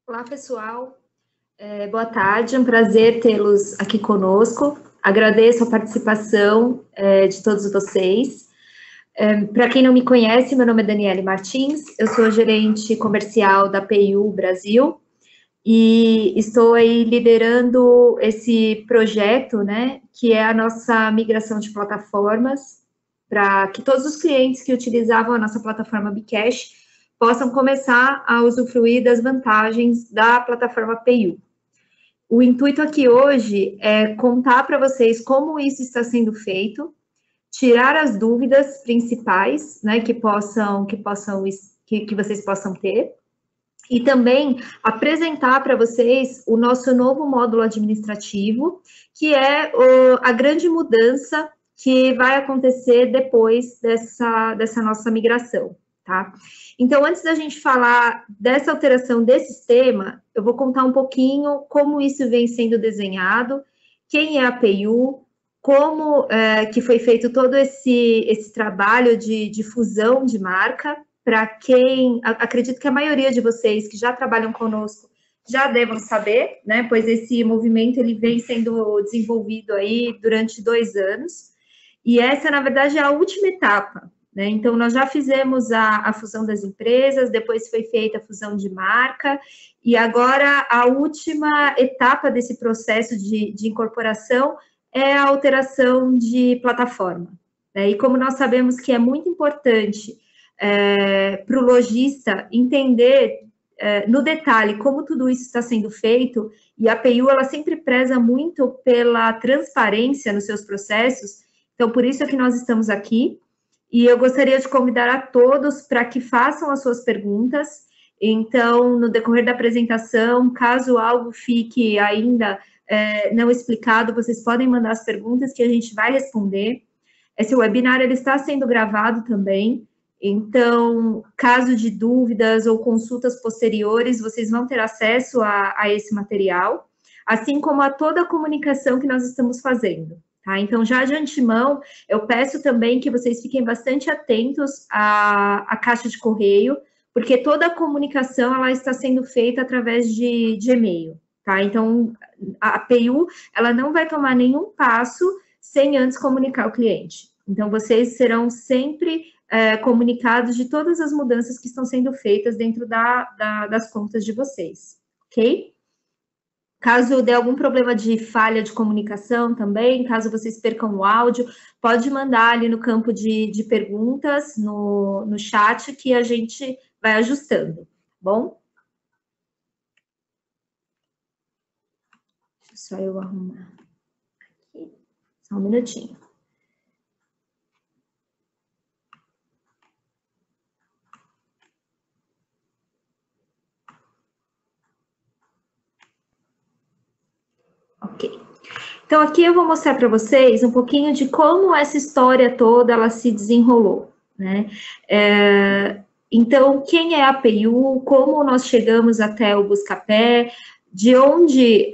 Olá, pessoal. Boa tarde, é um prazer tê-los aqui conosco. Agradeço a participação de todos vocês. Para quem não me conhece, meu nome é Daniele Martins, eu sou gerente comercial da PIU Brasil e estou aí liderando esse projeto, né, que é a nossa migração de plataformas, para que todos os clientes que utilizavam a nossa plataforma Bcash possam começar a usufruir das vantagens da plataforma PIU. O intuito aqui hoje é contar para vocês como isso está sendo feito, tirar as dúvidas principais, né, que vocês possam ter, e também apresentar para vocês o nosso novo módulo administrativo, que é a grande mudança que vai acontecer depois dessa nossa migração, tá? Então, antes da gente falar dessa alteração desse sistema, eu vou contar um pouquinho como isso vem sendo desenhado, quem é a PIU, como que foi feito todo esse trabalho de fusão de marca, para quem, acredito que a maioria de vocês que já trabalham conosco já devam saber, né, pois esse movimento ele vem sendo desenvolvido aí durante 2 anos, e essa, na verdade, é a última etapa, né, então nós já fizemos a fusão das empresas, depois foi feita a fusão de marca, e agora a última etapa desse processo de incorporação é a alteração de plataforma, né, e como nós sabemos que é muito importante para o lojista entender no detalhe como tudo isso está sendo feito, e a PIU ela sempre preza muito pela transparência nos seus processos, então por isso é que nós estamos aqui, e eu gostaria de convidar a todos para que façam as suas perguntas. Então, no decorrer da apresentação, caso algo fique ainda não explicado, vocês podem mandar as perguntas que a gente vai responder. Esse webinar ele está sendo gravado também, então, caso de dúvidas ou consultas posteriores, vocês vão ter acesso a esse material, assim como a toda a comunicação que nós estamos fazendo, tá? Então, já de antemão, eu peço também que vocês fiquem bastante atentos à caixa de correio, porque toda a comunicação, ela está sendo feita através de e-mail, tá? Então, a PIU, ela não vai tomar nenhum passo sem antes comunicar ao cliente. Então, vocês serão sempre comunicados de todas as mudanças que estão sendo feitas dentro das contas de vocês, ok? Caso dê algum problema de falha de comunicação também, caso vocês percam o áudio, pode mandar ali no campo de perguntas, no chat, que a gente vai ajustando, tá bom? Deixa só eu arrumar aqui, só um minutinho. Ok. Então, aqui eu vou mostrar para vocês um pouquinho de como essa história toda, ela se desenrolou, né? Então, quem é a PIU, como nós chegamos até o Buscapé, de onde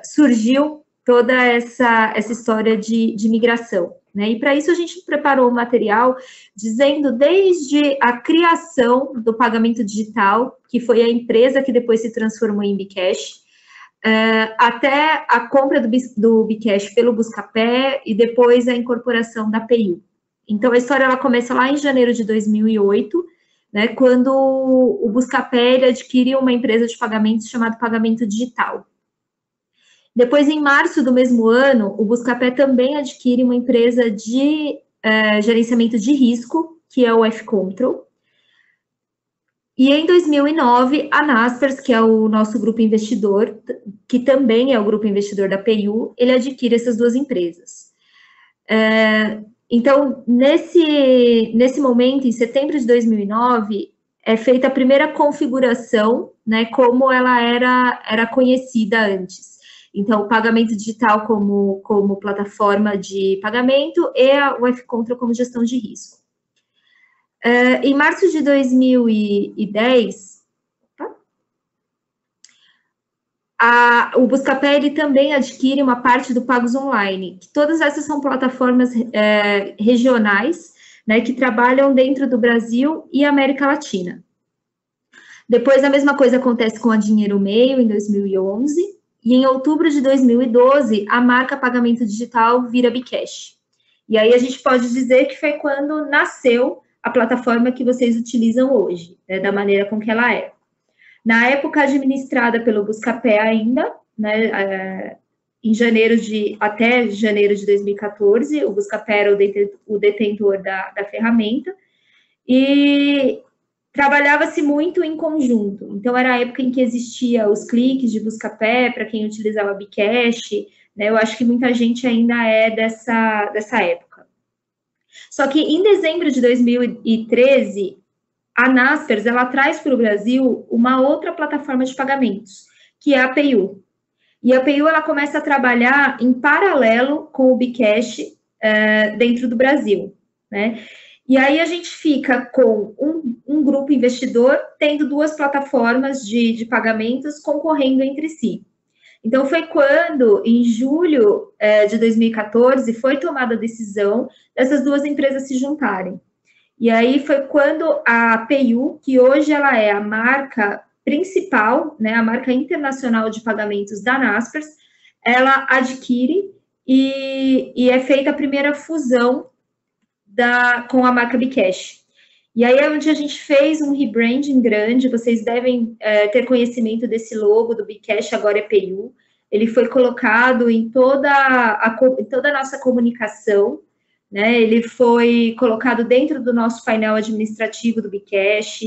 surgiu toda essa história de migração, né? E para isso a gente preparou um material dizendo desde a criação do pagamento digital, que foi a empresa que depois se transformou em Bcash, até a compra do Bcash pelo Buscapé e depois a incorporação da PIU. Então, a história ela começa lá em janeiro de 2008, né, quando o Buscapé ele adquire uma empresa de pagamentos chamada Pagamento Digital. Depois, em março do mesmo ano, o Buscapé também adquire uma empresa de gerenciamento de risco, que é o F-Control. E em 2009, a Naspers, que é o nosso grupo investidor, que também é o grupo investidor da PIU, ele adquire essas duas empresas. Então, nesse momento, em setembro de 2009, é feita a primeira configuração, né, como ela era conhecida antes. Então, o pagamento digital como plataforma de pagamento e o F-Control como gestão de risco. Em março de 2010, o Buscapé ele também adquire uma parte do Pagos Online, que todas essas são plataformas regionais, né, que trabalham dentro do Brasil e América Latina. Depois, a mesma coisa acontece com a Dinheiro Meio, em 2011. E em outubro de 2012, a marca Pagamento Digital vira Bcash. E aí a gente pode dizer que foi quando nasceu a plataforma que vocês utilizam hoje, né, da maneira com que ela é. Na época administrada pelo Buscapé ainda, né, até janeiro de 2014, o Buscapé era o detentor da ferramenta, e trabalhava-se muito em conjunto. Então, era a época em que existia os cliques de Buscapé, para quem utilizava Bcash, né, eu acho que muita gente ainda é dessa época. Só que em dezembro de 2013, a Naspers, ela traz para o Brasil uma outra plataforma de pagamentos, que é a PayU. E a PayU, ela começa a trabalhar em paralelo com o Bcash dentro do Brasil, né? E aí a gente fica com um grupo investidor tendo duas plataformas de pagamentos concorrendo entre si. Então, foi quando, em julho de 2014, foi tomada a decisão dessas duas empresas se juntarem. E aí foi quando a PayU, que hoje ela é a marca principal, né, a marca internacional de pagamentos da Naspers, ela adquire e é feita a primeira fusão com a marca Bcash. E aí é onde a gente fez um rebranding grande, vocês devem ter conhecimento desse logo do Bcash, agora é PayU. Ele foi colocado em toda a nossa comunicação, né? Ele foi colocado dentro do nosso painel administrativo do Bcash,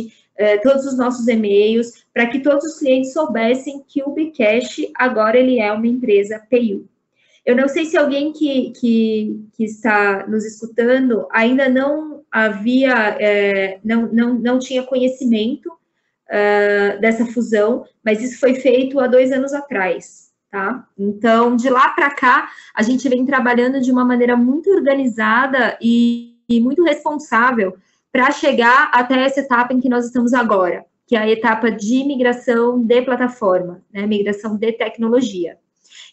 todos os nossos e-mails, para que todos os clientes soubessem que o Bcash agora ele é uma empresa PayU. Eu não sei se alguém que está nos escutando ainda não havia, não tinha conhecimento dessa fusão, mas isso foi feito há 2 anos atrás, tá? Então, de lá para cá, a gente vem trabalhando de uma maneira muito organizada e muito responsável para chegar até essa etapa em que nós estamos agora, que é a etapa de migração de plataforma, né? Migração de tecnologia.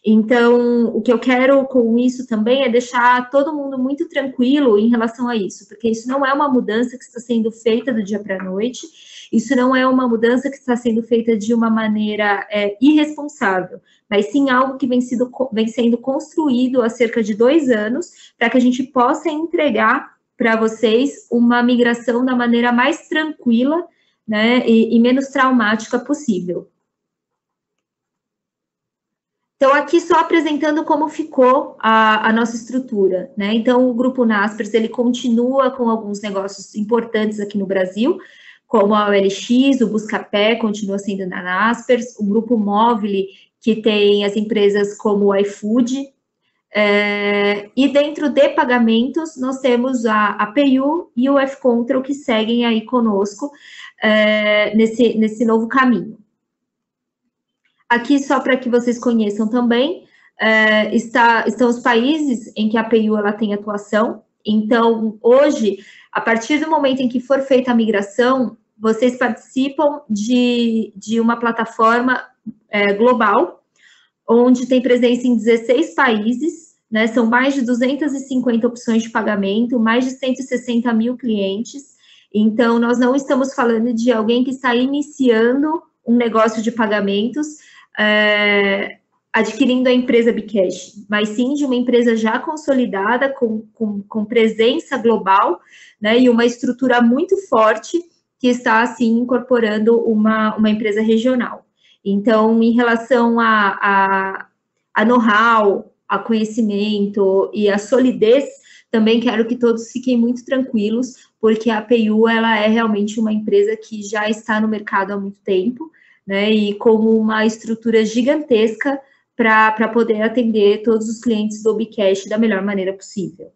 Então, o que eu quero com isso também é deixar todo mundo muito tranquilo em relação a isso, porque isso não é uma mudança que está sendo feita do dia para a noite, isso não é uma mudança que está sendo feita de uma maneira irresponsável, mas sim algo que vem sendo construído há cerca de 2 anos, para que a gente possa entregar para vocês uma migração da maneira mais tranquila, né, e menos traumática possível. Então, aqui só apresentando como ficou a nossa estrutura, né? Então, o Grupo Naspers, ele continua com alguns negócios importantes aqui no Brasil, como a OLX, o Buscapé continua sendo da Naspers, o Grupo Móvel, que tem as empresas como o iFood, e dentro de pagamentos, nós temos a PayU e o F-Control, que seguem aí conosco nesse novo caminho. Aqui, só para que vocês conheçam também, estão os países em que a PayU ela tem atuação. Então, hoje, a partir do momento em que for feita a migração, vocês participam de uma plataforma global, onde tem presença em 16 países, né? São mais de 250 opções de pagamento, mais de 160 mil clientes. Então, nós não estamos falando de alguém que está iniciando um negócio de pagamentos, adquirindo a empresa Bcash, mas sim de uma empresa já consolidada, com presença global, né, e uma estrutura muito forte, que está, assim, incorporando uma empresa regional. Então, em relação a know-how, a conhecimento e a solidez, também quero que todos fiquem muito tranquilos, porque a PayU, ela é realmente uma empresa que já está no mercado há muito tempo, né, e com uma estrutura gigantesca para poder atender todos os clientes do Bcash da melhor maneira possível.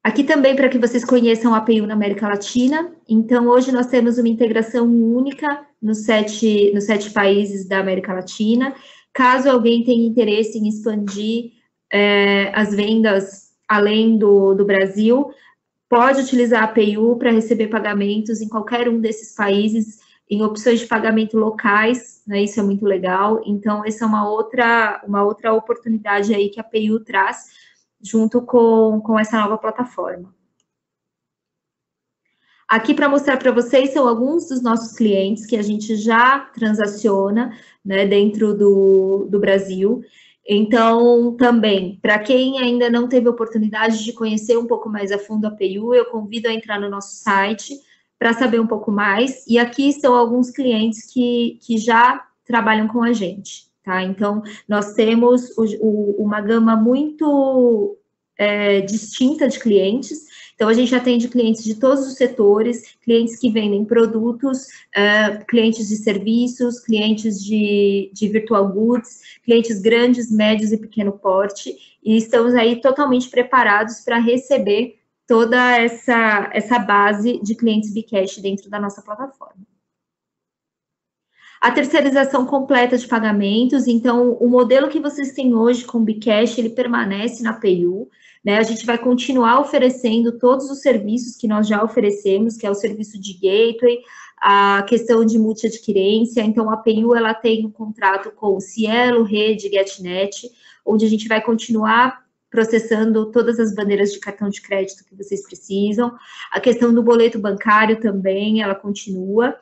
Aqui também para que vocês conheçam a PayU na América Latina. Então, hoje nós temos uma integração única nos 7 países da América Latina. Caso alguém tenha interesse em expandir as vendas além do Brasil, pode utilizar a PayU para receber pagamentos em qualquer um desses países, em opções de pagamento locais, né? Isso é muito legal. Então, essa é uma outra oportunidade aí que a PayU traz, junto com essa nova plataforma. Aqui para mostrar para vocês são alguns dos nossos clientes que a gente já transaciona, né, dentro do Brasil. Então, também, para quem ainda não teve oportunidade de conhecer um pouco mais a fundo a PayU, eu convido a entrar no nosso site para saber um pouco mais. E aqui estão alguns clientes que já trabalham com a gente, tá? Então, nós temos uma gama muito distinta de clientes. Então, a gente atende clientes de todos os setores, clientes que vendem produtos, clientes de serviços, clientes de virtual goods, clientes grandes, médios e pequeno porte, e estamos aí totalmente preparados para receber toda essa base de clientes Bcash dentro da nossa plataforma. A terceirização completa de pagamentos, então, o modelo que vocês têm hoje com o Bcash, ele permanece na PayU, né? A gente vai continuar oferecendo todos os serviços que nós já oferecemos, que é o serviço de gateway, a questão de multi-adquirência. Então, a PayU, ela tem um contrato com o Cielo, Rede, GetNet, onde a gente vai continuar processando todas as bandeiras de cartão de crédito que vocês precisam. A questão do boleto bancário também, ela continua.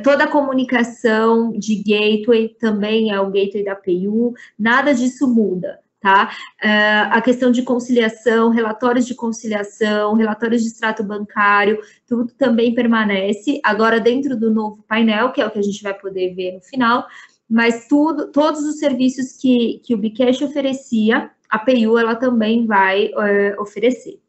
Toda a comunicação de gateway também é o gateway da PayU, nada disso muda, tá? A questão de conciliação, relatórios de extrato bancário, tudo também permanece, agora dentro do novo painel, que é o que a gente vai poder ver no final, mas todos os serviços que o Bcash oferecia, a PayU, ela também vai oferecer.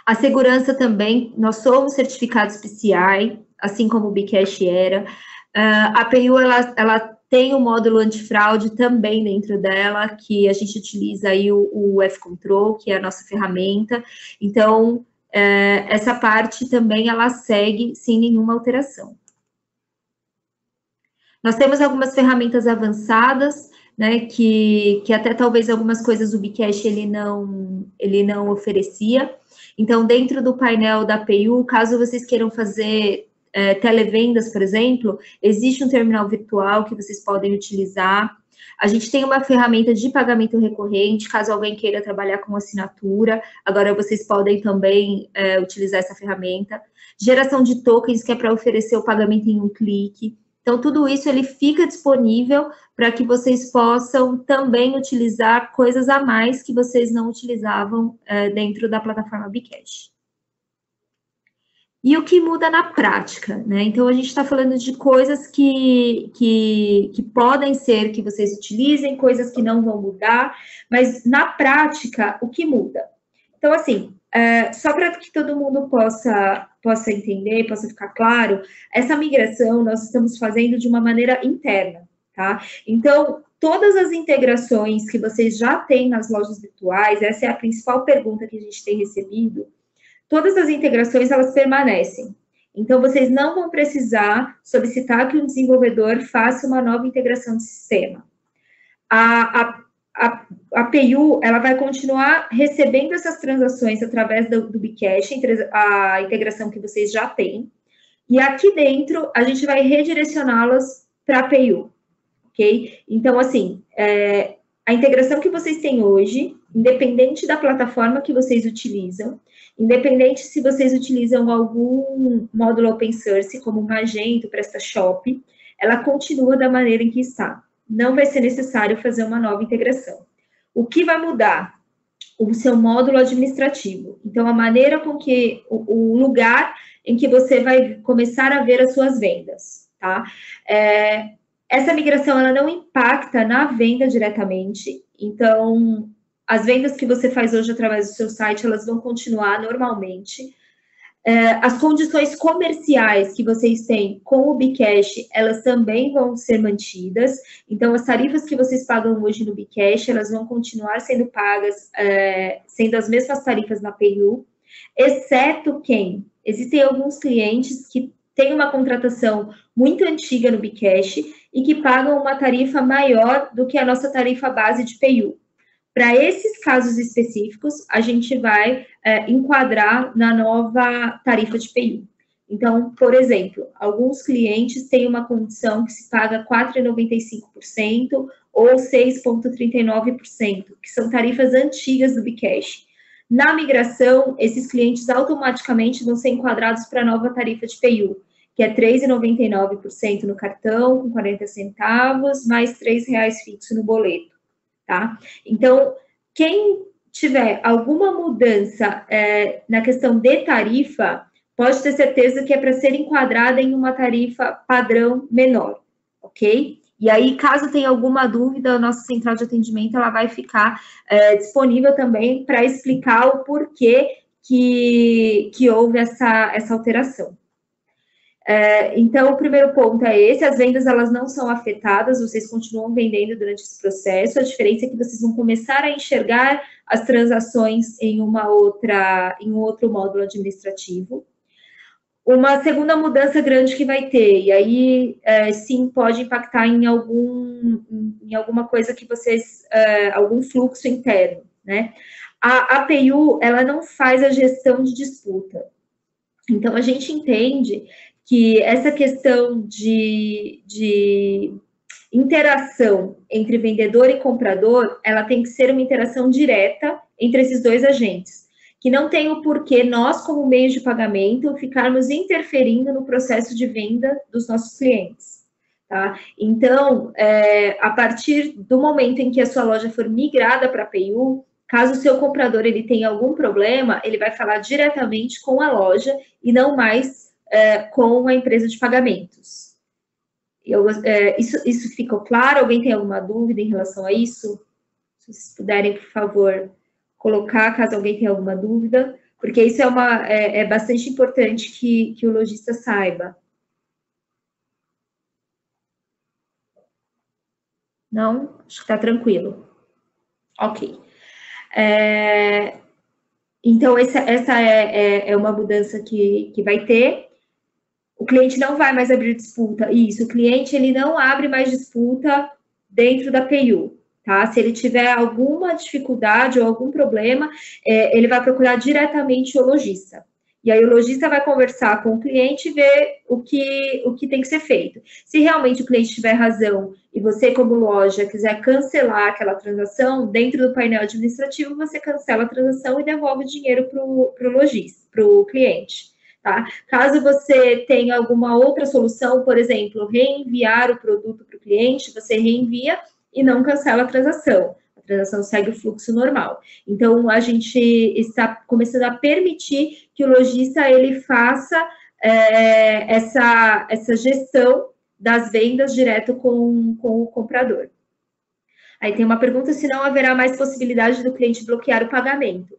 A segurança também, nós somos certificados PCI, assim como o Bcash era. A PayU, ela tem o módulo antifraude também dentro dela, que a gente utiliza aí o F-Control, que é a nossa ferramenta. Então, essa parte também, ela segue sem nenhuma alteração. Nós temos algumas ferramentas avançadas, né, que até talvez algumas coisas o Bcash ele não oferecia. Então, dentro do painel da PayU, caso vocês queiram fazer televendas, por exemplo, existe um terminal virtual que vocês podem utilizar. A gente tem uma ferramenta de pagamento recorrente, caso alguém queira trabalhar com assinatura, agora vocês podem também utilizar essa ferramenta. Geração de tokens, que é para oferecer o pagamento em um clique. Então, tudo isso ele fica disponível para que vocês possam também utilizar coisas a mais que vocês não utilizavam dentro da plataforma Bcash. E o que muda na prática, né? Então, a gente está falando de coisas que podem ser que vocês utilizem, coisas que não vão mudar, mas na prática, o que muda? Então, assim, só para que todo mundo possa entender, possa ficar claro, essa migração nós estamos fazendo de uma maneira interna, tá? Então, todas as integrações que vocês já têm nas lojas virtuais, essa é a principal pergunta que a gente tem recebido, todas as integrações, elas permanecem. Então, vocês não vão precisar solicitar que um desenvolvedor faça uma nova integração de sistema. A PayU, ela vai continuar recebendo essas transações através do Bcash, a integração que vocês já têm, e aqui dentro, a gente vai redirecioná-las para a PayU, ok? Então, assim, a integração que vocês têm hoje, independente da plataforma que vocês utilizam, independente se vocês utilizam algum módulo open source, como Magento, PrestaShop, ela continua da maneira em que está. Não vai ser necessário fazer uma nova integração. O que vai mudar? O seu módulo administrativo. Então, a maneira com que, o lugar em que você vai começar a ver as suas vendas, tá? Essa migração, ela não impacta na venda diretamente, então, as vendas que você faz hoje através do seu site, elas vão continuar normalmente. As condições comerciais que vocês têm com o Bcash, elas também vão ser mantidas. Então, as tarifas que vocês pagam hoje no Bcash, elas vão continuar sendo pagas, sendo as mesmas tarifas na PayU, exceto quem? Existem alguns clientes que têm uma contratação muito antiga no Bcash e que pagam uma tarifa maior do que a nossa tarifa base de PayU. Para esses casos específicos, a gente vai enquadrar na nova tarifa de PayU. Então, por exemplo, alguns clientes têm uma condição que se paga 4,95% ou 6,39%, que são tarifas antigas do Bcash. Na migração, esses clientes automaticamente vão ser enquadrados para a nova tarifa de PIU, que é R$ 3,99% no cartão, com 40 centavos, mais R$ 3,00 fixo no boleto, tá? Então, quem tiver alguma mudança na questão de tarifa, pode ter certeza que é para ser enquadrada em uma tarifa padrão menor, ok? E aí, caso tenha alguma dúvida, a nossa central de atendimento ela vai ficar disponível também para explicar o porquê que houve essa alteração. Então, o primeiro ponto é esse, as vendas elas não são afetadas, vocês continuam vendendo durante esse processo, a diferença é que vocês vão começar a enxergar as transações em um outro módulo administrativo. Uma segunda mudança grande que vai ter, e aí sim pode impactar em alguma coisa que vocês, algum fluxo interno, né? A APU, ela não faz a gestão de disputa. Então, a gente entende que essa questão de interação entre vendedor e comprador, ela tem que ser uma interação direta entre esses dois agentes, que não tem o porquê nós, como meio de pagamento, ficarmos interferindo no processo de venda dos nossos clientes, tá? Então, a partir do momento em que a sua loja for migrada para a PIU, caso o seu comprador ele tenha algum problema, ele vai falar diretamente com a loja e não mais com a empresa de pagamentos. Isso ficou claro? Alguém tem alguma dúvida em relação a isso? Se vocês puderem, por favor, colocar, caso alguém tenha alguma dúvida, porque isso é bastante importante que o lojista saiba. Não? Acho que está tranquilo. Ok. Então, essa é uma mudança que vai ter. O cliente não vai mais abrir disputa. Isso, o cliente ele não abre mais disputa dentro da PIU, tá? Se ele tiver alguma dificuldade ou algum problema, ele vai procurar diretamente o lojista. E aí o lojista vai conversar com o cliente e ver o que tem que ser feito. Se realmente o cliente tiver razão e você, como loja, quiser cancelar aquela transação, dentro do painel administrativo, você cancela a transação e devolve o dinheiro para o lojista, para o cliente. Tá? Caso você tenha alguma outra solução, por exemplo, reenviar o produto para o cliente, você reenvia e não cancela a transação. A transação segue o fluxo normal. Então, a gente está começando a permitir que o lojista ele faça essa gestão das vendas direto com o comprador. Aí tem uma pergunta se não haverá mais possibilidade do cliente bloquear o pagamento.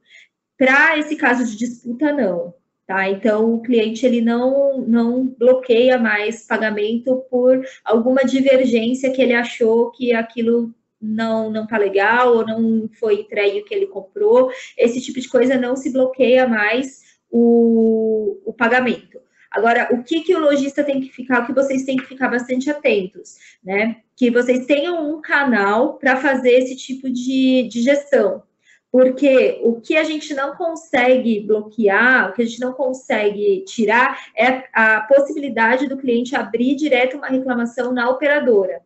Para esse caso de disputa, não. Tá? Então, o cliente ele não bloqueia mais pagamento por alguma divergência que ele achou que aquilo não está legal ou não foi entregue o que ele comprou. Esse tipo de coisa não se bloqueia mais o pagamento. Agora, o que o lojista tem que ficar, o que vocês têm que ficar bastante atentos, né? Que vocês tenham um canal para fazer esse tipo de gestão. Porque o que a gente não consegue bloquear, o que a gente não consegue tirar é a possibilidade do cliente abrir direto uma reclamação na operadora.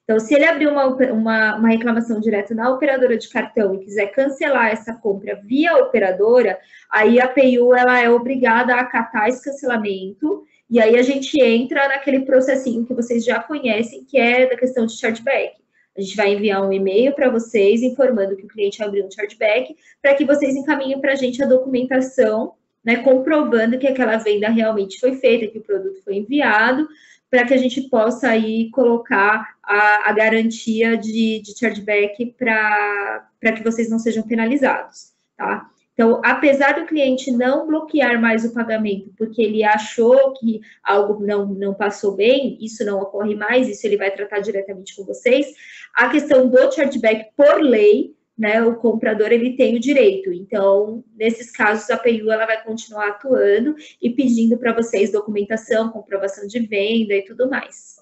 Então, se ele abrir uma reclamação direto na operadora de cartão e quiser cancelar essa compra via operadora, aí a PIU ela é obrigada a acatar esse cancelamento e aí a gente entra naquele processinho que vocês já conhecem, que é da questão de chargeback. A gente vai enviar um e-mail para vocês informando que o cliente abriu um chargeback para que vocês encaminhem para a gente a documentação, né, comprovando que aquela venda realmente foi feita, que o produto foi enviado, para que a gente possa aí colocar a garantia de chargeback para que vocês não sejam penalizados, tá? Então, apesar do cliente não bloquear mais o pagamento porque ele achou que algo não passou bem, isso não ocorre mais, isso ele vai tratar diretamente com vocês. A questão do chargeback, por lei, né, o comprador ele tem o direito. Então, nesses casos, a PIU ela vai continuar atuando e pedindo para vocês documentação, comprovação de venda e tudo mais.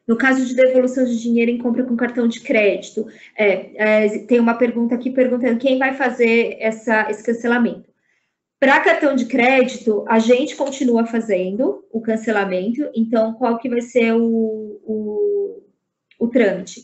No caso de devolução de dinheiro em compra com cartão de crédito, tem uma pergunta aqui perguntando quem vai fazer esse cancelamento. Para cartão de crédito, a gente continua fazendo o cancelamento, então qual que vai ser o trâmite?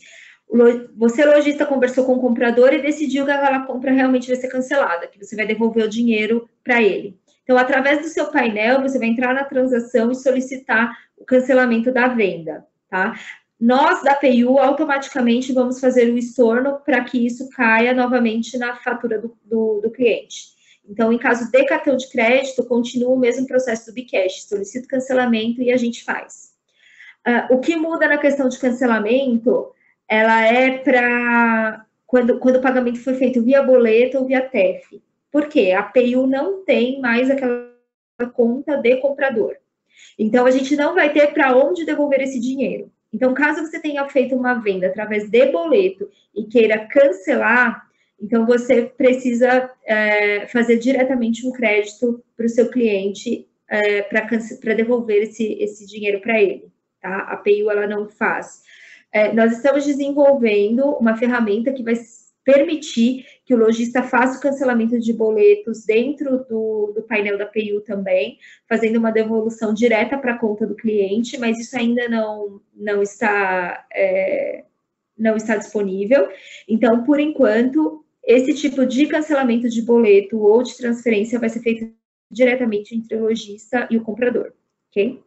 você, lojista, conversou com o comprador e decidiu que aquela compra realmente vai ser cancelada, que você vai devolver o dinheiro para ele. Então, através do seu painel, você vai entrar na transação e solicitar o cancelamento da venda, tá? Nós, da PayU, automaticamente vamos fazer o estorno para que isso caia novamente na fatura do cliente. Então, em caso de cartão de crédito, continua o mesmo processo do Bcash, solicita o cancelamento e a gente faz. O que muda na questão de cancelamento, ela é para quando o pagamento foi feito via boleto ou via TEF. Por quê? A PayU não tem mais aquela conta de comprador. Então, a gente não vai ter para onde devolver esse dinheiro. Então, caso você tenha feito uma venda através de boleto e queira cancelar, então você precisa fazer diretamente um crédito para o seu cliente para devolver esse dinheiro para ele. Tá? A PayU, ela não faz. Nós estamos desenvolvendo uma ferramenta que vai permitir que o lojista faça o cancelamento de boletos dentro do painel da PayU também, fazendo uma devolução direta para a conta do cliente, mas isso ainda não está disponível. Então, por enquanto, esse tipo de cancelamento de boleto ou de transferência vai ser feito diretamente entre o lojista e o comprador, ok?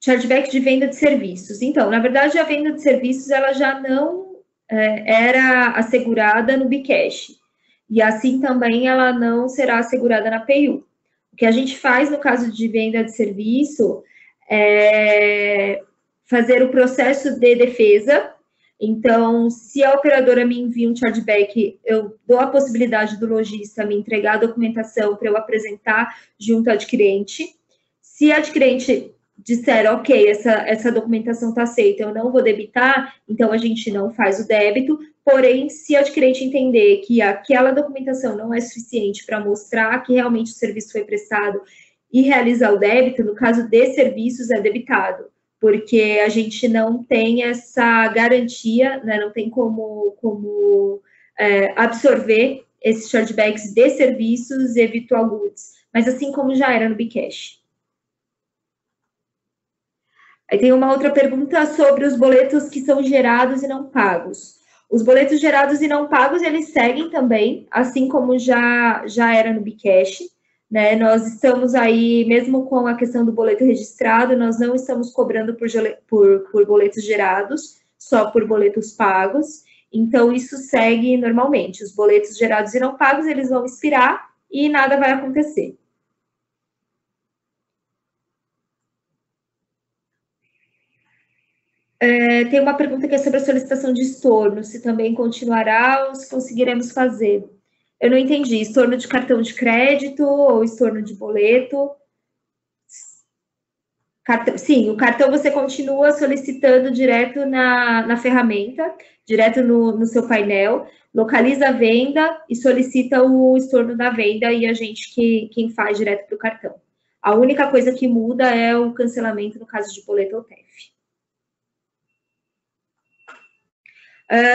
Chargeback de venda de serviços. Então, na verdade, a venda de serviços, ela já não era assegurada no Bcash. E assim também ela não será assegurada na PayU. O que a gente faz no caso de venda de serviço é fazer o processo de defesa. Então, se a operadora me envia um chargeback, eu dou a possibilidade do lojista me entregar a documentação para eu apresentar junto ao adquirente. Se a adquirente disser, ok, essa documentação está aceita, eu não vou debitar, então a gente não faz o débito, porém, se a adquirente entender que aquela documentação não é suficiente para mostrar que realmente o serviço foi prestado e realizar o débito, no caso de serviços é debitado, porque a gente não tem essa garantia, né, não tem como absorver esses chargebacks de serviços e virtual goods, mas assim como já era no Bcash. Aí tem uma outra pergunta sobre os boletos que são gerados e não pagos. Os boletos gerados e não pagos, eles seguem também, assim como já era no Bcash, né? Nós estamos aí, mesmo com a questão do boleto registrado, nós não estamos cobrando por boletos gerados, só por boletos pagos. Então, isso segue normalmente. Os boletos gerados e não pagos, eles vão expirar e nada vai acontecer. Tem uma pergunta que é sobre a solicitação de estorno, se também continuará ou se conseguiremos fazer. Eu não entendi, estorno de cartão de crédito ou estorno de boleto? Sim, o cartão você continua solicitando direto na ferramenta, direto no seu painel, localiza a venda e solicita o estorno da venda e a gente quem faz direto para o cartão. A única coisa que muda é o cancelamento no caso de boleto ou TEF.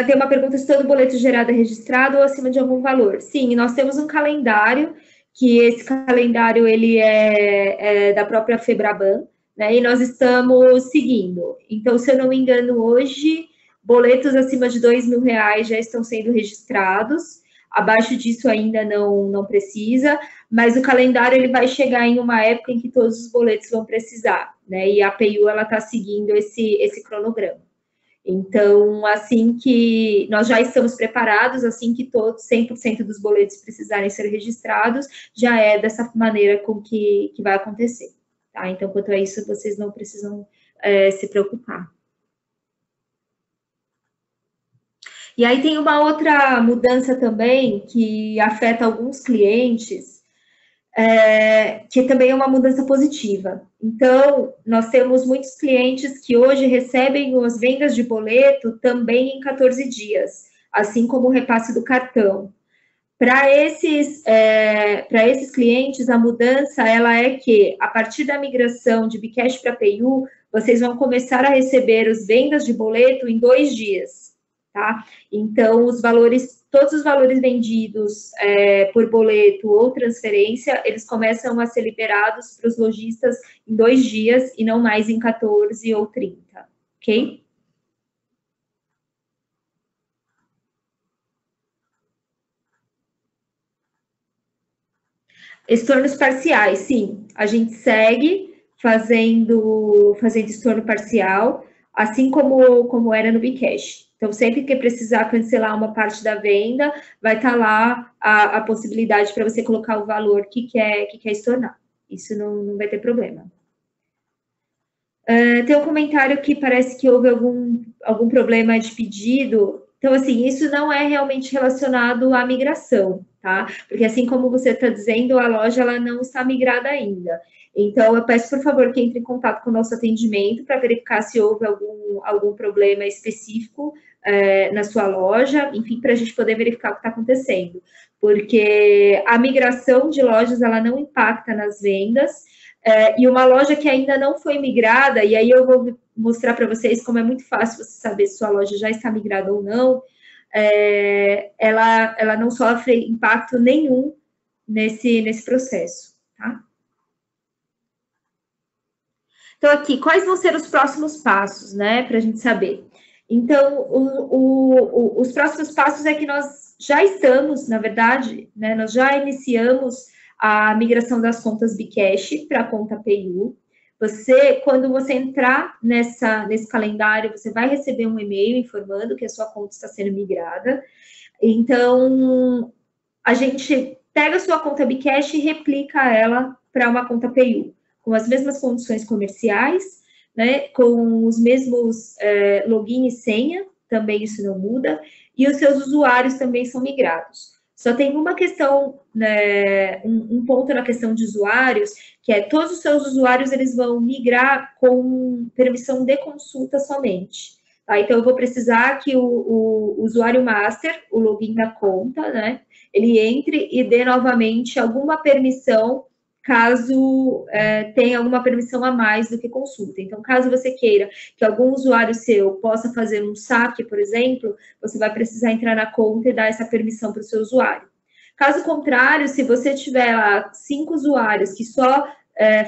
Tem uma pergunta se todo boleto gerado é registrado ou acima de algum valor. Sim, nós temos um calendário, que esse calendário ele é da própria Febraban, né, e nós estamos seguindo. Então, se eu não me engano, hoje, boletos acima de R$2.000 já estão sendo registrados, abaixo disso ainda não precisa, mas o calendário ele vai chegar em uma época em que todos os boletos vão precisar, né, e a PayU ela está seguindo esse cronograma. Então, assim que nós já estamos preparados, assim que todos 100% dos boletos precisarem ser registrados, já é dessa maneira com que vai acontecer. Tá? Então, quanto a isso, vocês não precisam se preocupar. E aí tem uma outra mudança também que afeta alguns clientes, que também é uma mudança positiva. Então, nós temos muitos clientes que hoje recebem as vendas de boleto também em 14 dias, assim como o repasse do cartão. Para esses clientes, a mudança ela é que, a partir da migração de Bcash para PayU, vocês vão começar a receber as vendas de boleto em 2 dias. tá? Então, todos os valores vendidos por boleto ou transferência, eles começam a ser liberados para os lojistas em 2 dias e não mais em 14 ou 30, ok? Estornos parciais, sim. A gente segue fazendo estorno parcial, assim como era no Bcash. Então, sempre que precisar cancelar uma parte da venda, vai estar lá a possibilidade para você colocar o valor que quer estornar. Isso não vai ter problema. Tem um comentário que parece que houve algum problema de pedido. Então, assim, isso não é realmente relacionado à migração, tá? Porque, assim como você está dizendo, a loja ela não está migrada ainda. Então, eu peço, por favor, que entre em contato com o nosso atendimento para verificar se houve algum problema específico na sua loja, enfim, para a gente poder verificar o que está acontecendo. Porque a migração de lojas, ela não impacta nas vendas, e uma loja que ainda não foi migrada, e aí eu vou mostrar para vocês como é muito fácil você saber se sua loja já está migrada ou não, ela não sofre impacto nenhum nesse processo, tá? Então, aqui, quais vão ser os próximos passos, né, para a gente saber? Então, os próximos passos é que nós já estamos, na verdade, né, nós já iniciamos a migração das contas Bcash para a conta PayU. Quando você entrar nesse calendário, você vai receber um e-mail informando que a sua conta está sendo migrada. Então, a gente pega a sua conta Bcash e replica ela para uma conta PayU, com as mesmas condições comerciais, né, com os mesmos login e senha, também isso não muda, e os seus usuários também são migrados. Só tem uma questão, né, um ponto na questão de usuários, que é todos os seus usuários eles vão migrar com permissão de consulta somente. Tá? Então, eu vou precisar que o usuário master, o login da conta, né, ele entre e dê novamente alguma permissão, caso tenha alguma permissão a mais do que consulta. Então, caso você queira que algum usuário seu possa fazer um saque, por exemplo, você vai precisar entrar na conta e dar essa permissão para o seu usuário. Caso contrário, se você tiver lá 5 usuários que só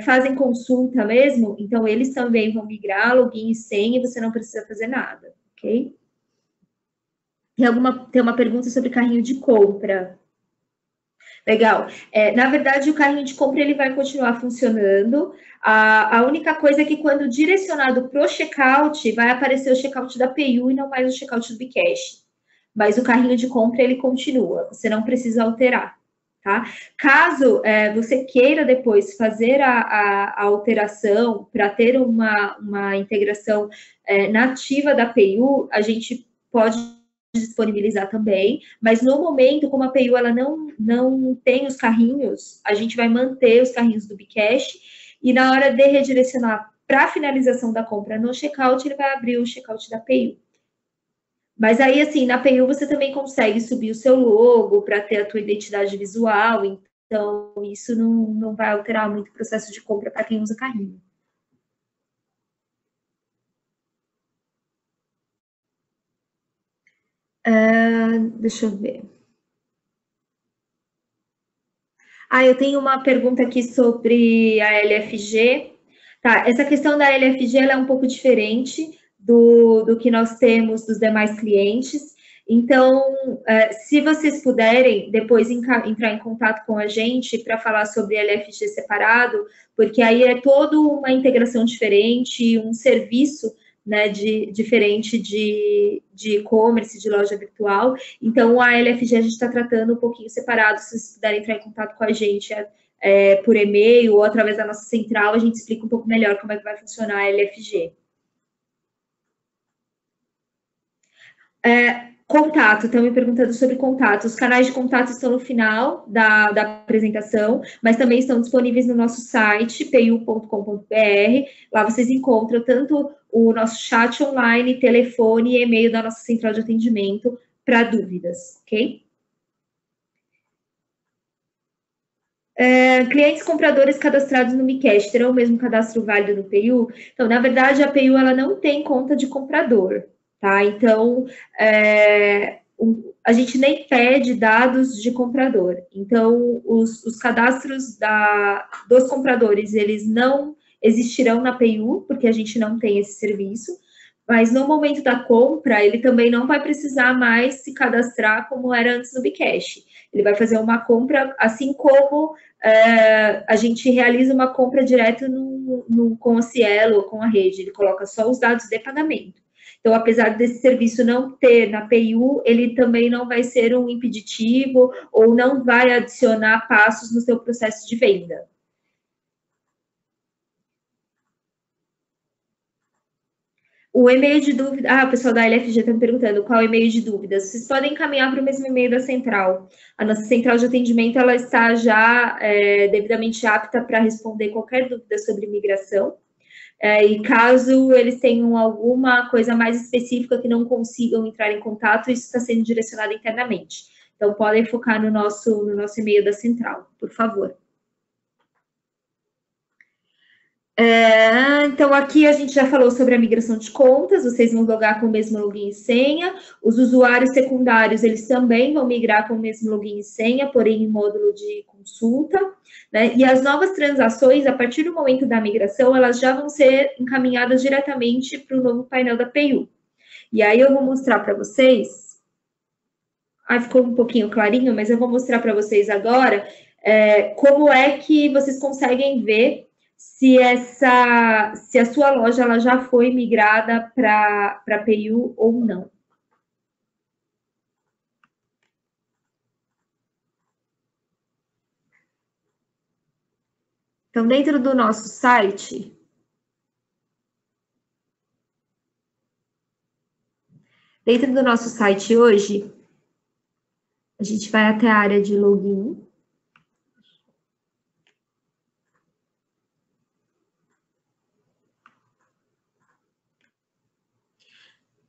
fazem consulta mesmo, então eles também vão migrar, login e senha, e você não precisa fazer nada, ok? Tem uma pergunta sobre carrinho de compra. Legal. Na verdade, o carrinho de compra ele vai continuar funcionando. A única coisa é que quando direcionado para o checkout, vai aparecer o checkout da PayU e não mais o checkout do Bcash. Mas o carrinho de compra ele continua, você não precisa alterar, tá? Caso você queira depois fazer a alteração para ter uma integração nativa da PayU, a gente pode disponibilizar também, mas no momento, como a PayU ela não tem os carrinhos, a gente vai manter os carrinhos do Bcash e na hora de redirecionar para a finalização da compra no checkout, ele vai abrir o checkout da PayU. Mas aí, assim, na PayU você também consegue subir o seu logo para ter a tua identidade visual, então isso não vai alterar muito o processo de compra para quem usa carrinho. Deixa eu ver. Eu tenho uma pergunta aqui sobre a LFG. Tá, essa questão da LFG ela é um pouco diferente do que nós temos dos demais clientes. Então, se vocês puderem depois entrar em contato com a gente para falar sobre LFG separado, porque aí é toda uma integração diferente, um serviço, né, diferente de e-commerce, de loja virtual. Então, a LFG a gente está tratando um pouquinho separado. Se vocês puderem entrar em contato com a gente por e-mail ou através da nossa central, a gente explica um pouco melhor como é que vai funcionar a LFG. Contato, estão me perguntando sobre contato. Os canais de contato estão no final da apresentação, mas também estão disponíveis no nosso site, payu.com.br. Lá vocês encontram tanto o nosso chat online, telefone e e-mail da nossa central de atendimento para dúvidas, ok? Clientes compradores cadastrados no Micash terão o mesmo cadastro válido no PayU? Então, na verdade, a PayU ela não tem conta de comprador, tá? Então, a gente nem pede dados de comprador. Então, os cadastros dos compradores, eles não existirão na PayU, porque a gente não tem esse serviço, mas no momento da compra, ele também não vai precisar mais se cadastrar como era antes no Bcash. Ele vai fazer uma compra, assim como a gente realiza uma compra direto com a Cielo ou com a rede, ele coloca só os dados de pagamento. Então, apesar desse serviço não ter na PayU, ele também não vai ser um impeditivo ou não vai adicionar passos no seu processo de venda. O e-mail de dúvida... o pessoal da LFG está me perguntando qual é o e-mail de dúvidas. Vocês podem encaminhar para o mesmo e-mail da central. A nossa central de atendimento, ela está já devidamente apta para responder qualquer dúvida sobre migração. E caso eles tenham alguma coisa mais específica que não consigam entrar em contato, isso está sendo direcionado internamente. Então, podem focar no nosso e-mail da central, por favor. Então, aqui a gente já falou sobre a migração de contas, vocês vão logar com o mesmo login e senha. Os usuários secundários, eles também vão migrar com o mesmo login e senha, porém em módulo de consulta, né? E as novas transações, a partir do momento da migração, elas já vão ser encaminhadas diretamente para o novo painel da PayU. E aí eu vou mostrar para vocês... ficou um pouquinho clarinho, mas eu vou mostrar para vocês agora como é que vocês conseguem ver se a sua loja ela já foi migrada para a PayU ou não. Então, dentro do nosso site, hoje, a gente vai até a área de login.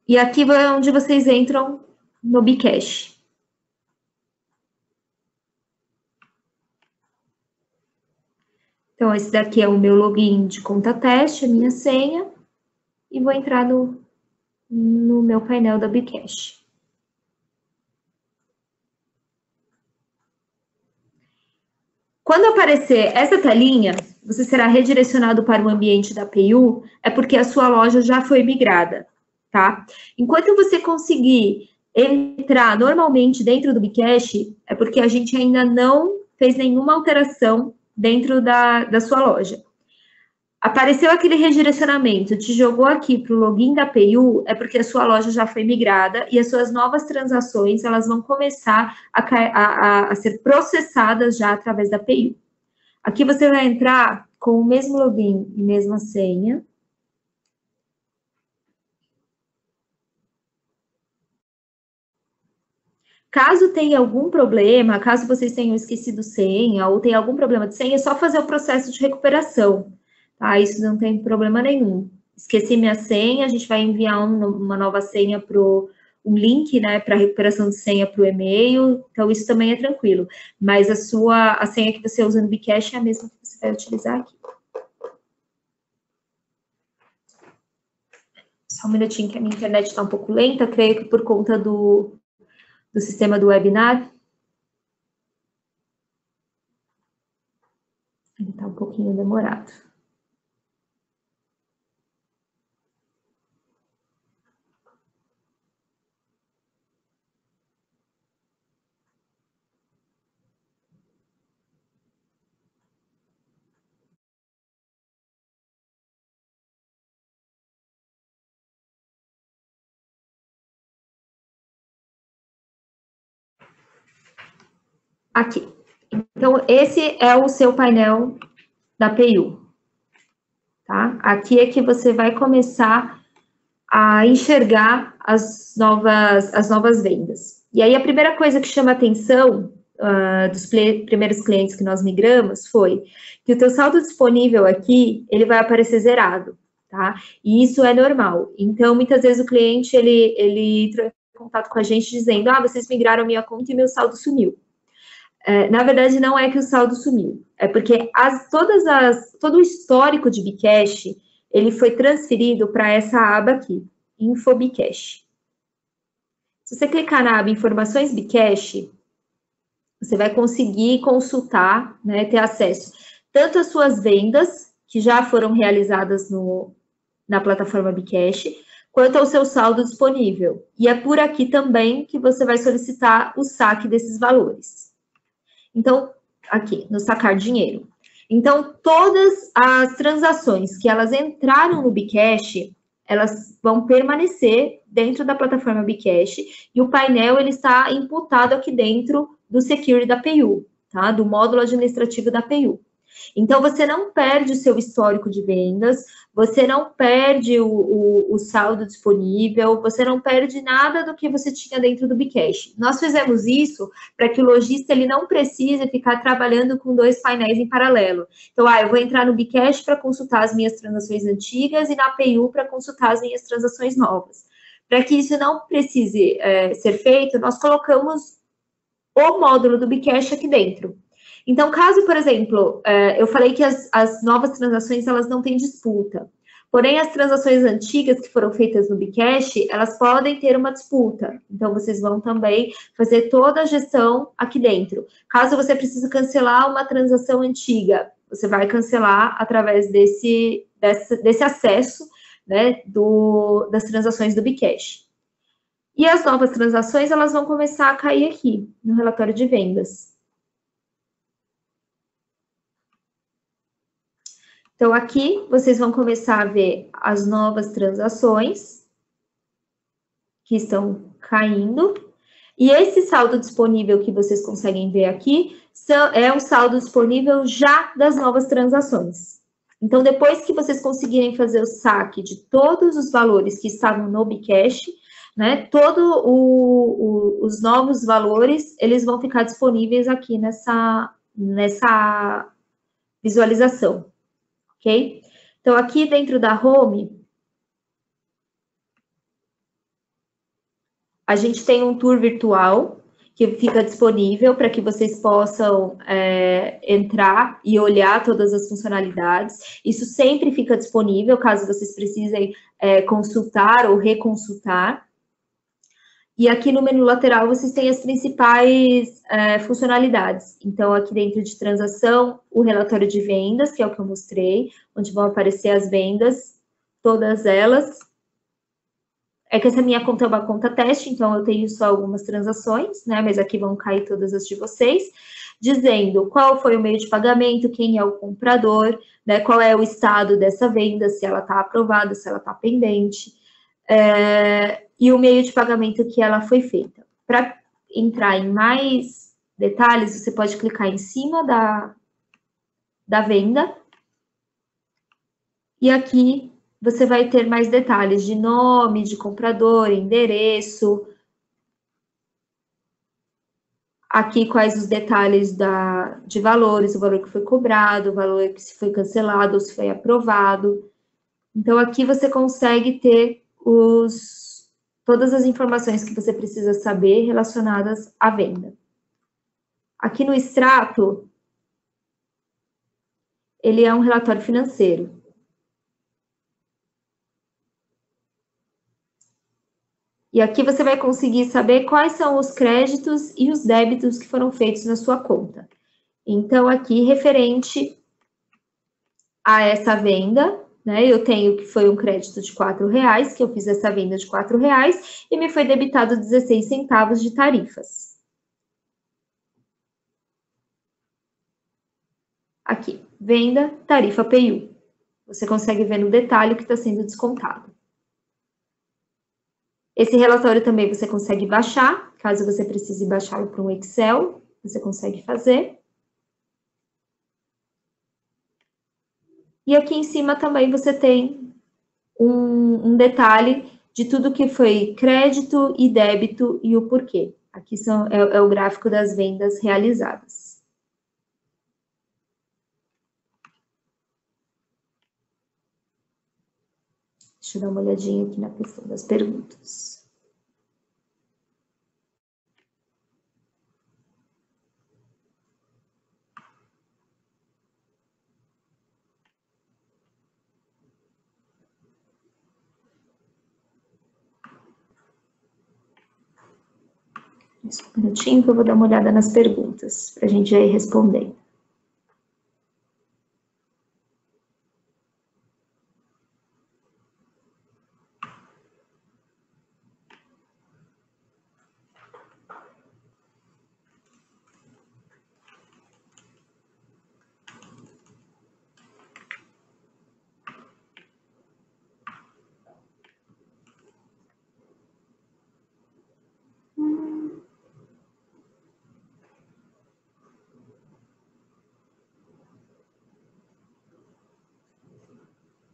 E aqui é onde vocês entram no Bcash. Então, esse daqui é o meu login de conta teste, a minha senha, e vou entrar no meu painel da Bcash. Quando aparecer essa telinha, você será redirecionado para o ambiente da PayU, é porque a sua loja já foi migrada, tá? Enquanto você conseguir entrar normalmente dentro do Bcash, é porque a gente ainda não fez nenhuma alteração dentro da sua loja. Apareceu aquele redirecionamento, te jogou aqui para o login da PayU, é porque a sua loja já foi migrada e as suas novas transações, elas vão começar a ser processadas já através da PayU. Aqui você vai entrar com o mesmo login e mesma senha. Caso tenha algum problema, caso vocês tenham esquecido senha ou tenha algum problema de senha, é só fazer o processo de recuperação. Tá? Isso não tem problema nenhum. Esqueci minha senha, a gente vai enviar uma nova senha para um link, né, para recuperação de senha para o e-mail, então isso também é tranquilo. Mas a senha que você usa no Bcash é a mesma que você vai utilizar aqui. Só um minutinho que a minha internet está um pouco lenta, creio que por conta do sistema do webinar. Ele está um pouquinho demorado. Aqui. Então, esse é o seu painel da PayU. Tá? Aqui é que você vai começar a enxergar as novas vendas. E aí, a primeira coisa que chama a atenção dos primeiros clientes que nós migramos foi que o teu saldo disponível aqui, ele vai aparecer zerado, tá? E isso é normal. Então, muitas vezes o cliente, ele entra em contato com a gente dizendo, vocês migraram minha conta e meu saldo sumiu. Na verdade, não é que o saldo sumiu, é porque todo o histórico de Bcash, ele foi transferido para essa aba aqui, Info Bcash. Se você clicar na aba Informações Bcash, você vai conseguir consultar, né, ter acesso tanto às suas vendas, que já foram realizadas na plataforma Bcash, quanto ao seu saldo disponível. E é por aqui também que você vai solicitar o saque desses valores. Então, aqui, no sacar dinheiro. Então, todas as transações que elas entraram no Bcash, elas vão permanecer dentro da plataforma Bcash e o painel ele está imputado aqui dentro do Security da PayU, tá? Do módulo administrativo da PayU. Então, você não perde o seu histórico de vendas, você não perde o saldo disponível, você não perde nada do que você tinha dentro do Bcash. Nós fizemos isso para que o lojista ele não precise ficar trabalhando com dois painéis em paralelo. Então, eu vou entrar no Bcash para consultar as minhas transações antigas e na PayU para consultar as minhas transações novas. Para que isso não precise ser feito, nós colocamos o módulo do Bcash aqui dentro. Então, caso, por exemplo, eu falei que as novas transações, elas não têm disputa. Porém, as transações antigas que foram feitas no Bcash, elas podem ter uma disputa. Então, vocês vão também fazer toda a gestão aqui dentro. Caso você precise cancelar uma transação antiga, você vai cancelar através desse acesso, né, das transações do Bcash. E as novas transações, elas vão começar a cair aqui, no relatório de vendas. Então, aqui, vocês vão começar a ver as novas transações que estão caindo. E esse saldo disponível que vocês conseguem ver aqui é o saldo disponível já das novas transações. Então, depois que vocês conseguirem fazer o saque de todos os valores que estavam no Bcash, né, os novos valores, eles vão ficar disponíveis aqui nessa visualização. Ok? Então, aqui dentro da Home, a gente tem um tour virtual que fica disponível para que vocês possam entrar e olhar todas as funcionalidades. Isso sempre fica disponível, caso vocês precisem consultar ou reconsultar. E aqui no menu lateral, vocês têm as principais funcionalidades. Então, aqui dentro de transação, o relatório de vendas, que é o que eu mostrei, onde vão aparecer as vendas, todas elas. É que essa minha conta é uma conta teste, então eu tenho só algumas transações, né? Mas aqui vão cair todas as de vocês, dizendo qual foi o meio de pagamento, quem é o comprador, né? Qual é o estado dessa venda, se ela está aprovada, se ela está pendente. E o meio de pagamento que ela foi feita. Para entrar em mais detalhes, você pode clicar em cima da venda. E aqui você vai ter mais detalhes de nome, de comprador, endereço. Aqui quais os detalhes de valores, o valor que foi cobrado, o valor que se foi cancelado ou se foi aprovado. Então, aqui você consegue ter todas as informações que você precisa saber relacionadas à venda. Aqui no extrato, ele é um relatório financeiro. E aqui você vai conseguir saber quais são os créditos e os débitos que foram feitos na sua conta. Então, aqui, referente a essa venda, né, eu tenho que foi um crédito de R$4, que eu fiz essa venda de R$4, e me foi debitado 16 centavos de tarifas. Aqui, venda, tarifa PayU. Você consegue ver no detalhe o que está sendo descontado. Esse relatório também você consegue baixar, caso você precise baixá-lo para um Excel, você consegue fazer. E aqui em cima também você tem um detalhe de tudo que foi crédito e débito e o porquê. Aqui é o gráfico das vendas realizadas. Deixa eu dar uma olhadinha aqui na questão das perguntas. Só um minutinho que eu vou dar uma olhada nas perguntas, para a gente já ir respondendo.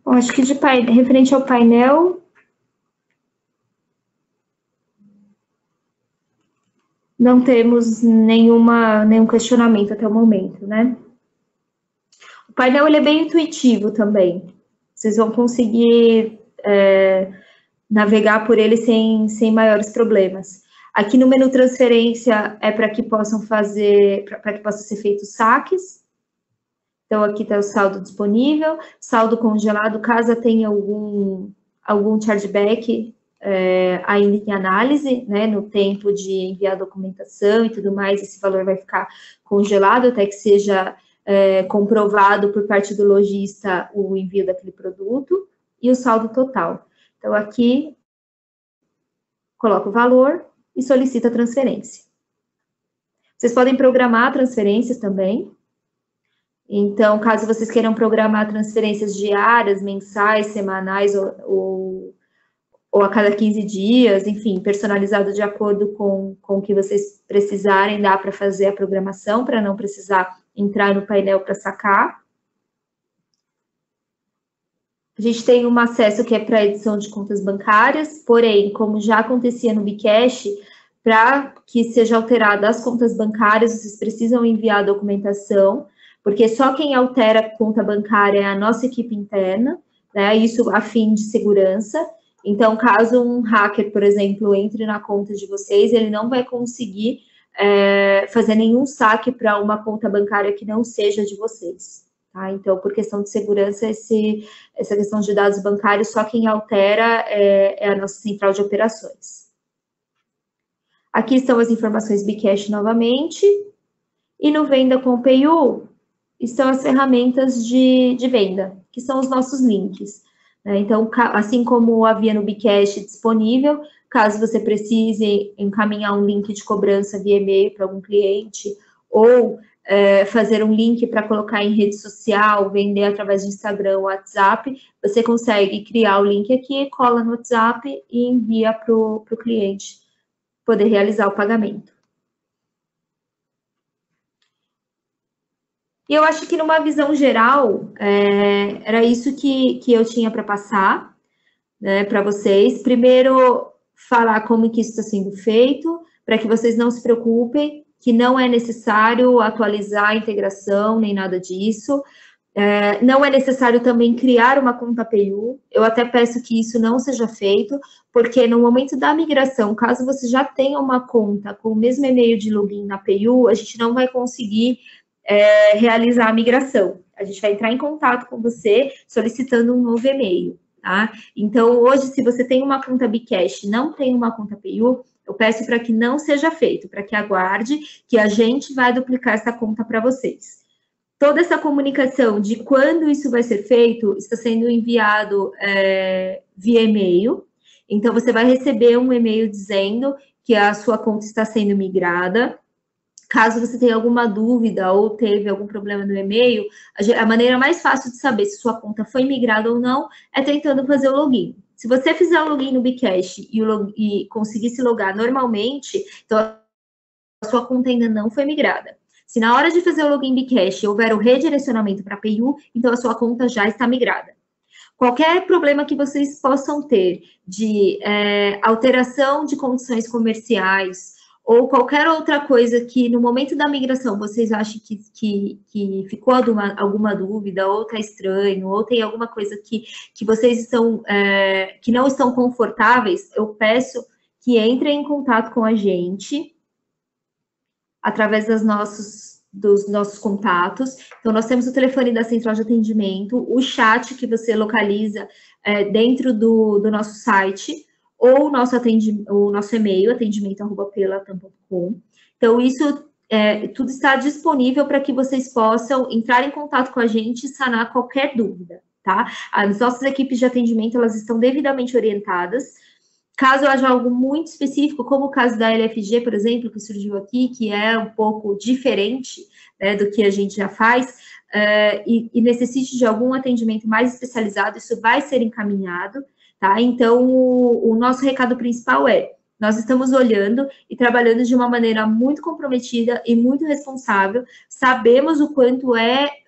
Bom, acho que referente ao painel, não temos nenhum questionamento até o momento, né? O painel ele é bem intuitivo também. Vocês vão conseguir navegar por ele sem maiores problemas. Aqui no menu transferência é para que possam ser feitos saques. Então, aqui está o saldo disponível, saldo congelado, caso tenha algum chargeback ainda em análise, né, no tempo de enviar documentação e tudo mais, esse valor vai ficar congelado até que seja comprovado por parte do lojista o envio daquele produto, e o saldo total. Então, aqui, coloca o valor e solicita a transferência. Vocês podem programar transferências também. Então, caso vocês queiram programar transferências diárias, mensais, semanais ou a cada 15 dias, enfim, personalizado de acordo com o que vocês precisarem, dá para fazer a programação, para não precisar entrar no painel para sacar. A gente tem um acesso que é para edição de contas bancárias, porém, como já acontecia no Bcash, para que seja alterada as contas bancárias, vocês precisam enviar a documentação, porque só quem altera a conta bancária é a nossa equipe interna, né? Isso a fim de segurança. Então, caso um hacker, por exemplo, entre na conta de vocês, ele não vai conseguir fazer nenhum saque para uma conta bancária que não seja de vocês. Tá? Então, por questão de segurança, essa questão de dados bancários, só quem altera é a nossa central de operações. Aqui estão as informações Bcash novamente. E no Venda com PayU, estão as ferramentas de venda, que são os nossos links. Né? Então, assim como havia no Bcash disponível, caso você precise encaminhar um link de cobrança via e-mail para algum cliente, ou fazer um link para colocar em rede social, vender através de Instagram ou WhatsApp, você consegue criar o link aqui, cola no WhatsApp e envia para o cliente poder realizar o pagamento. E eu acho que numa visão geral, era isso que eu tinha para passar, né, para vocês. Primeiro, falar como que isso está sendo feito, para que vocês não se preocupem, que não é necessário atualizar a integração, nem nada disso. Não é necessário também criar uma conta PayU. Eu até peço que isso não seja feito, porque no momento da migração, caso você já tenha uma conta com o mesmo e-mail de login na PayU, a gente não vai conseguir realizar a migração. A gente vai entrar em contato com você solicitando um novo e-mail, tá? Então, hoje, se você tem uma conta Bcash e não tem uma conta PayU, eu peço para que não seja feito, para que aguarde, que a gente vai duplicar essa conta para vocês. Toda essa comunicação de quando isso vai ser feito está sendo enviado via e-mail. Então, você vai receber um e-mail dizendo que a sua conta está sendo migrada. Caso você tenha alguma dúvida ou teve algum problema no e-mail, a maneira mais fácil de saber se sua conta foi migrada ou não é tentando fazer o login. Se você fizer o login no Bcash e conseguir se logar normalmente, então a sua conta ainda não foi migrada. Se na hora de fazer o login Bcash houver o redirecionamento para a PayU, então a sua conta já está migrada. Qualquer problema que vocês possam ter de alteração de condições comerciais, ou qualquer outra coisa que no momento da migração vocês achem que ficou alguma dúvida, ou está estranho, ou tem alguma coisa que vocês estão, que não estão confortáveis, eu peço que entrem em contato com a gente através dos nossos contatos. Então, nós temos o telefone da central de atendimento, o chat que você localiza dentro do nosso site, ou o nosso e-mail, atendimento@pelatam.com. Então, isso tudo está disponível para que vocês possam entrar em contato com a gente e sanar qualquer dúvida, tá? As nossas equipes de atendimento, elas estão devidamente orientadas. Caso haja algo muito específico, como o caso da LFG, por exemplo, que surgiu aqui, que é um pouco diferente, né, do que a gente já faz, e necessite de algum atendimento mais especializado, isso vai ser encaminhado, tá? Então, o nosso recado principal nós estamos olhando e trabalhando de uma maneira muito comprometida e muito responsável. Sabemos o quanto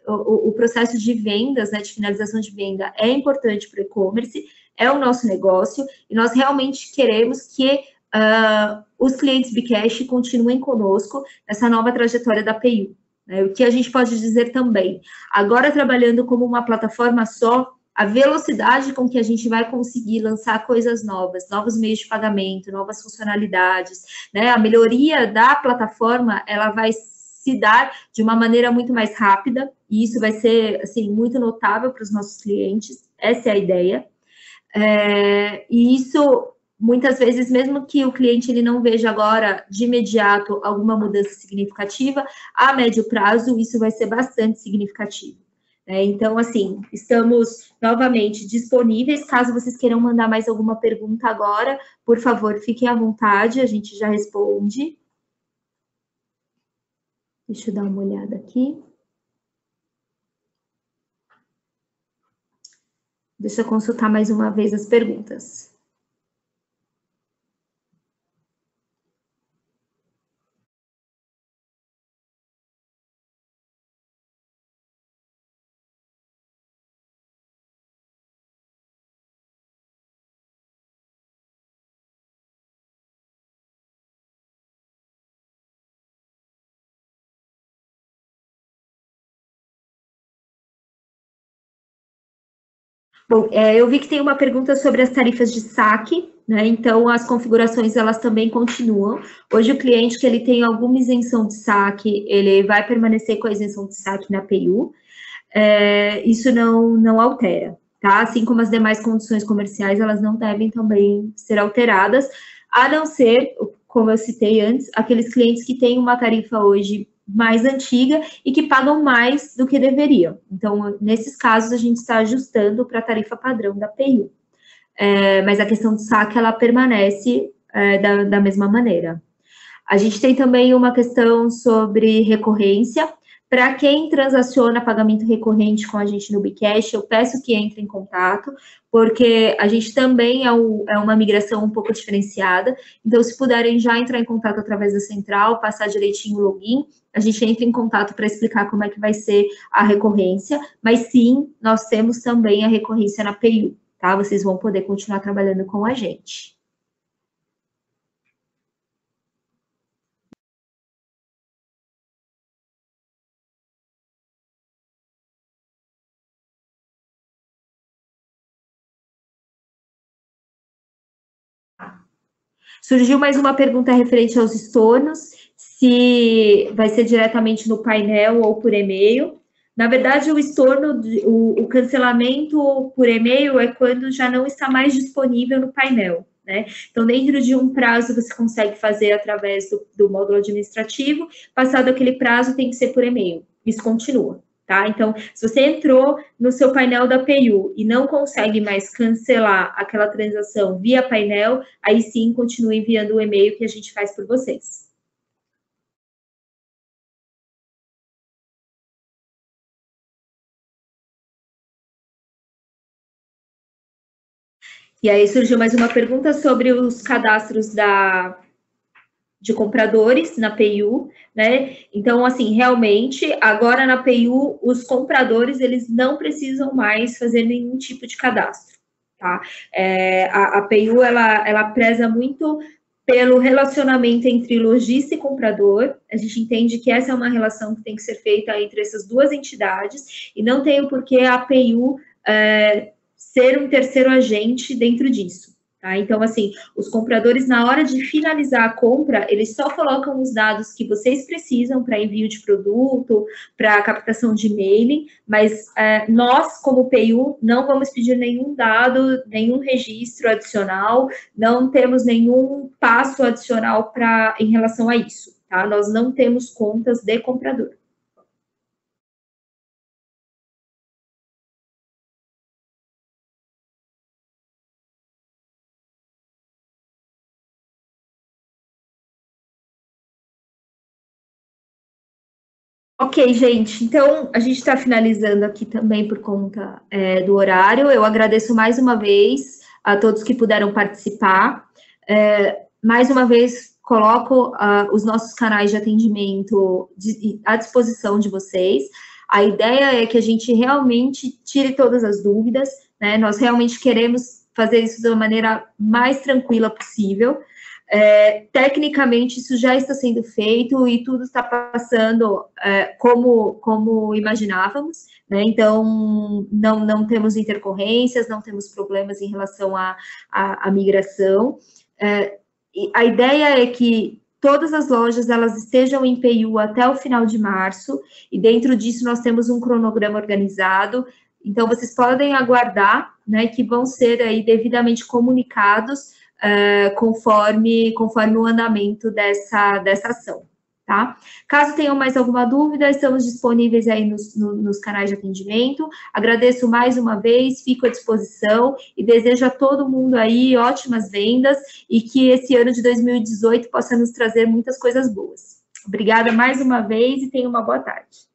o processo de vendas, né, de finalização de venda, é importante para o e-commerce, é o nosso negócio, e nós realmente queremos que os clientes Bcash continuem conosco nessa nova trajetória da PayU. Né? O que a gente pode dizer também, agora trabalhando como uma plataforma só, a velocidade com que a gente vai conseguir lançar coisas novas, novos meios de pagamento, novas funcionalidades, né? A melhoria da plataforma, ela vai se dar de uma maneira muito mais rápida, e isso vai ser, assim, muito notável para os nossos clientes, essa é a ideia. E isso, muitas vezes, mesmo que o cliente ele não veja agora, de imediato, alguma mudança significativa, a médio prazo, isso vai ser bastante significativo. Então, assim, estamos novamente disponíveis. Caso vocês queiram mandar mais alguma pergunta agora, por favor, fiquem à vontade, a gente já responde. Deixa eu dar uma olhada aqui. Deixa eu consultar mais uma vez as perguntas. Bom, eu vi que tem uma pergunta sobre as tarifas de saque, né? Então, as configurações, elas também continuam. Hoje, o cliente que ele tem alguma isenção de saque, ele vai permanecer com a isenção de saque na PayU. Isso não altera, tá? Assim como as demais condições comerciais, elas não devem também ser alteradas, a não ser, como eu citei antes, aqueles clientes que têm uma tarifa hoje mais antiga e que pagam mais do que deveriam. Então, nesses casos, a gente está ajustando para a tarifa padrão da PayU. Mas a questão do saque, ela permanece da mesma maneira. A gente tem também uma questão sobre recorrência. Para quem transaciona pagamento recorrente com a gente no Bcash, eu peço que entre em contato, porque a gente também é uma migração um pouco diferenciada. Então, se puderem já entrar em contato através da central, passar direitinho o login, a gente entra em contato para explicar como é que vai ser a recorrência. Mas sim, nós temos também a recorrência na PayU, tá? Vocês vão poder continuar trabalhando com a gente. Surgiu mais uma pergunta referente aos estornos, se vai ser diretamente no painel ou por e-mail. Na verdade, o estorno, o cancelamento por e-mail é quando já não está mais disponível no painel, né? Então, dentro de um prazo, você consegue fazer através do módulo administrativo, passado aquele prazo, tem que ser por e-mail. Isso continua. Tá? Então, se você entrou no seu painel da PayU e não consegue mais cancelar aquela transação via painel, aí sim, continue enviando o e-mail que a gente faz por vocês. E aí surgiu mais uma pergunta sobre os cadastros de compradores na PayU, né? Então, assim, realmente, agora na PayU, os compradores, eles não precisam mais fazer nenhum tipo de cadastro, tá? A PayU, ela preza muito pelo relacionamento entre lojista e comprador. A gente entende que essa é uma relação que tem que ser feita entre essas duas entidades, e não tem o porquê a PayU ser um terceiro agente dentro disso. Tá? Então, assim, os compradores, na hora de finalizar a compra, eles só colocam os dados que vocês precisam para envio de produto, para captação de e-mail, mas nós, como PU, não vamos pedir nenhum dado, nenhum registro adicional, não temos nenhum passo adicional em relação a isso, tá? Nós não temos contas de comprador. Ok, gente, então a gente está finalizando aqui também por conta do horário. Eu agradeço mais uma vez a todos que puderam participar. Mais uma vez, coloco os nossos canais de atendimento à disposição de vocês. A ideia é que a gente realmente tire todas as dúvidas, né? Nós realmente queremos fazer isso da maneira mais tranquila possível. Tecnicamente, isso já está sendo feito e tudo está passando como imaginávamos, né? Então, não temos intercorrências, não temos problemas em relação à migração. A ideia é que todas as lojas elas estejam em PU até o final de março, e dentro disso nós temos um cronograma organizado. Então, vocês podem aguardar, né, que vão ser aí devidamente comunicados conforme o andamento dessa ação, tá? Caso tenham mais alguma dúvida, estamos disponíveis aí nos canais de atendimento. Agradeço mais uma vez, fico à disposição e desejo a todo mundo aí ótimas vendas e que esse ano de 2018 possa nos trazer muitas coisas boas. Obrigada mais uma vez e tenha uma boa tarde.